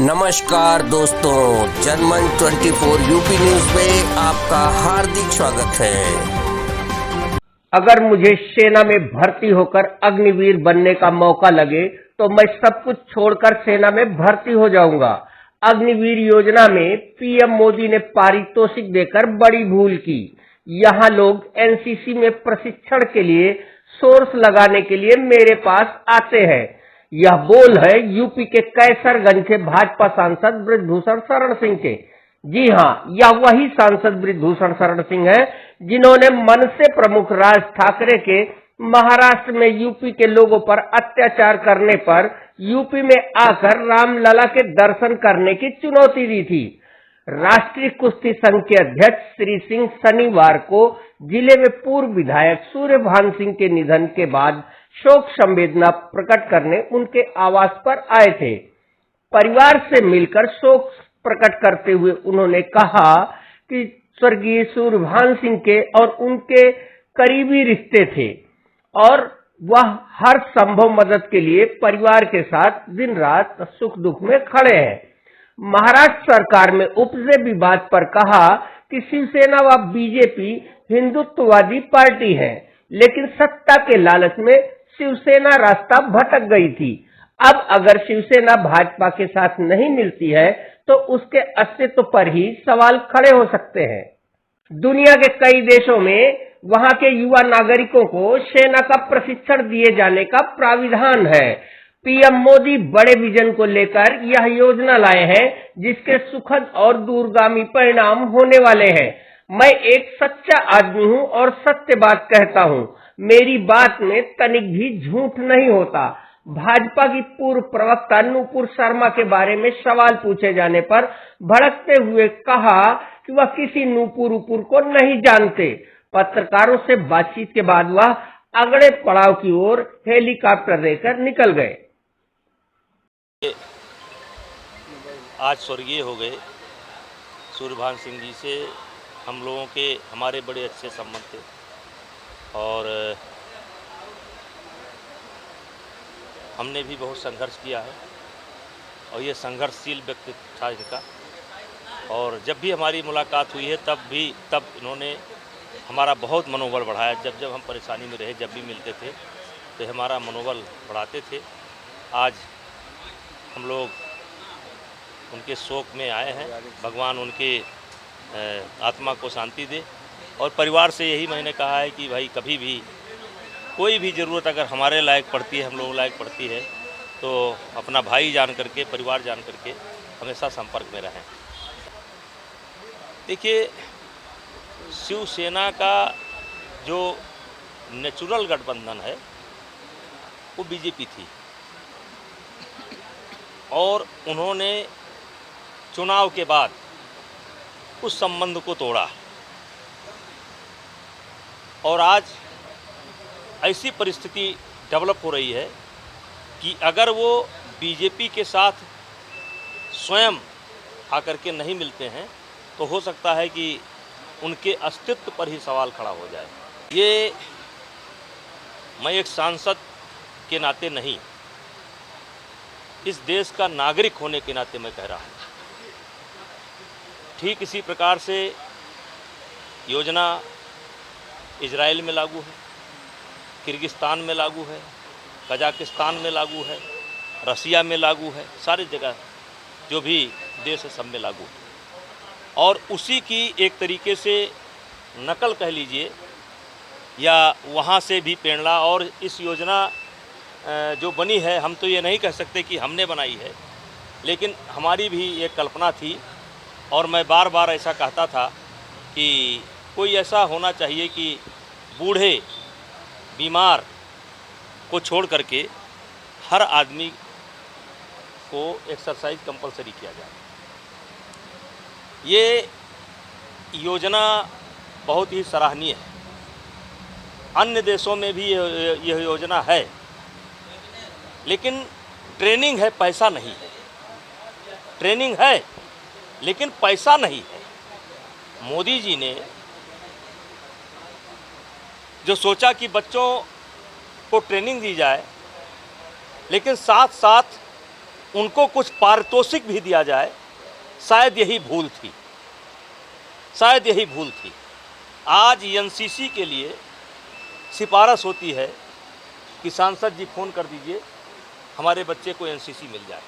नमस्कार दोस्तों, जनमन 24 UP news में आपका हार्दिक स्वागत है। अगर मुझे सेना में भर्ती होकर अग्निवीर बनने का मौका लगे तो मैं सब कुछ छोड़कर सेना में भर्ती हो जाऊंगा। अग्निवीर योजना में पीएम मोदी ने पारितोषिक देकर बड़ी भूल की। यहाँ लोग एनसीसी में प्रशिक्षण के लिए सोर्स लगाने के लिए मेरे पास आते हैं। यह बोल है यूपी के कैसरगंज के भाजपा सांसद बृजभूषण शरण सिंह के। जी हां, यह वही सांसद बृजभूषण शरण सिंह है जिन्होंने मनसे प्रमुख राज ठाकरे के महाराष्ट्र में यूपी के लोगों पर अत्याचार करने पर यूपी में आकर रामलला के दर्शन करने की चुनौती दी थी। राष्ट्रीय कुश्ती संघ के अध्यक्ष श्री सिंह शनिवार को जिले में पूर्व विधायक सूर्यभान सिंह के निधन के बाद शोक संवेदना प्रकट करने उनके आवास पर आए थे। परिवार से मिलकर शोक प्रकट करते हुए उन्होंने कहा कि स्वर्गीय सूर्यभान सिंह के और उनके करीबी रिश्ते थे और वह हर संभव मदद के लिए परिवार के साथ दिन रात सुख दुख में खड़े हैं। महाराष्ट्र सरकार में उपजे विवाद पर कहा कि शिवसेना व बीजेपी हिंदुत्ववादी पार्टी है, लेकिन सत्ता के लालच में शिवसेना रास्ता भटक गई थी। अब अगर शिवसेना भाजपा के साथ नहीं मिलती है तो उसके अस्तित्व पर ही सवाल खड़े हो सकते हैं। दुनिया के कई देशों में वहां के युवा नागरिकों को सेना का प्रशिक्षण दिए जाने का प्राविधान है। पीएम मोदी बड़े विजन को लेकर यह योजना लाए हैं जिसके सुखद और दूरगामी परिणाम होने वाले हैं। मैं एक सच्चा आदमी हूं और सत्य बात कहता हूं। मेरी बात में तनिक भी झूठ नहीं होता। भाजपा की पूर्व प्रवक्ता नूपुर शर्मा के बारे में सवाल पूछे जाने पर भड़कते हुए कहा कि वह किसी नूपुर को नहीं जानते। पत्रकारों से बातचीत के बाद वह अगले पड़ाव की ओर हेलीकॉप्टर देकर निकल गए। आज स्वर्गीय हो गए सूर्यभान सिंह जी से हम लोगों के हमारे बड़े अच्छे संबंध थे और हमने भी बहुत संघर्ष किया है और ये संघर्षशील व्यक्तित्व था इनका। और जब भी हमारी मुलाकात हुई है तब इन्होंने हमारा बहुत मनोबल बढ़ाया। जब हम परेशानी में रहे, जब भी मिलते थे तो हमारा मनोबल बढ़ाते थे। आज हम लोग उनके शोक में आए हैं। भगवान उनके आत्मा को शांति दे। और परिवार से यही मैंने कहा है कि भाई कभी भी कोई भी ज़रूरत अगर हमारे लायक पड़ती है, हम लोगों लायक पड़ती है, तो अपना भाई जान करके, परिवार जान करके हमेशा संपर्क में रहें। देखिए, शिवसेना का जो नेचुरल गठबंधन है वो बीजेपी थी और उन्होंने चुनाव के बाद उस संबंध को तोड़ा और आज ऐसी परिस्थिति डेवलप हो रही है कि अगर वो बीजेपी के साथ स्वयं आकर के नहीं मिलते हैं तो हो सकता है कि उनके अस्तित्व पर ही सवाल खड़ा हो जाए। ये मैं एक सांसद के नाते नहीं, इस देश का नागरिक होने के नाते मैं कह रहा हूँ। ठीक इसी प्रकार से योजना इजराइल में लागू है, किर्गिस्तान में लागू है, कजाकिस्तान में लागू है, रसिया में लागू है, सारी जगह जो भी देश है सब में लागू है। और उसी की एक तरीके से नकल कह लीजिए या वहाँ से भी प्रेरणा। और इस योजना जो बनी है, हम तो ये नहीं कह सकते कि हमने बनाई है, लेकिन हमारी भी एक कल्पना थी और मैं बार बार ऐसा कहता था कि कोई ऐसा होना चाहिए कि बूढ़े बीमार को छोड़ करके हर आदमी को एक्सरसाइज कंपलसरी किया जाए। ये योजना बहुत ही सराहनीय है। अन्य देशों में भी यह योजना है, लेकिन ट्रेनिंग है, पैसा नहीं है। ट्रेनिंग है लेकिन पैसा नहीं है। मोदी जी ने जो सोचा कि बच्चों को ट्रेनिंग दी जाए, लेकिन साथ साथ उनको कुछ पारितोषिक भी दिया जाए, शायद यही भूल थी, शायद यही भूल थी। आज एनसीसी के लिए सिफारिश होती है कि सांसद जी फ़ोन कर दीजिए, हमारे बच्चे को एनसीसी मिल जाए।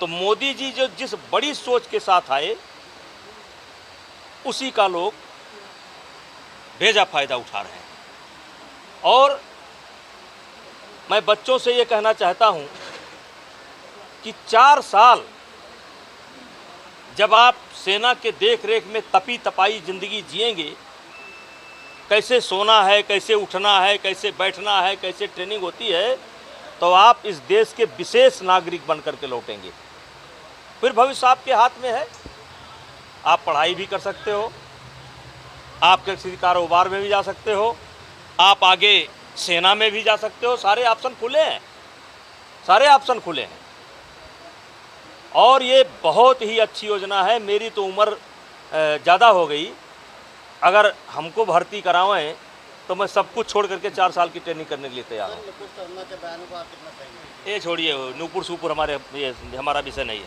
तो मोदी जी जो जिस बड़ी सोच के साथ आए, उसी का लोग बेजा फ़ायदा उठा रहे हैं। और मैं बच्चों से ये कहना चाहता हूँ कि 4 साल जब आप सेना के देख रेख में तपी तपाई ज़िंदगी जिएंगे, कैसे सोना है, कैसे उठना है, कैसे बैठना है, कैसे ट्रेनिंग होती है, तो आप इस देश के विशेष नागरिक बन करके लौटेंगे। फिर भविष्य आपके हाथ में है। आप पढ़ाई भी कर सकते हो, आप किसी कारोबार में भी जा सकते हो, आप आगे सेना में भी जा सकते हो। सारे ऑप्शन खुले हैं, सारे ऑप्शन खुले हैं। और ये बहुत ही अच्छी योजना है। मेरी तो उम्र ज़्यादा हो गई, अगर हमको भर्ती करावें तो मैं सब कुछ छोड़ करके 4 साल की ट्रेनिंग करने के लिए तैयार हूँ। ये छोड़िए, नूपुर सूपुर हमारा विषय नहीं है।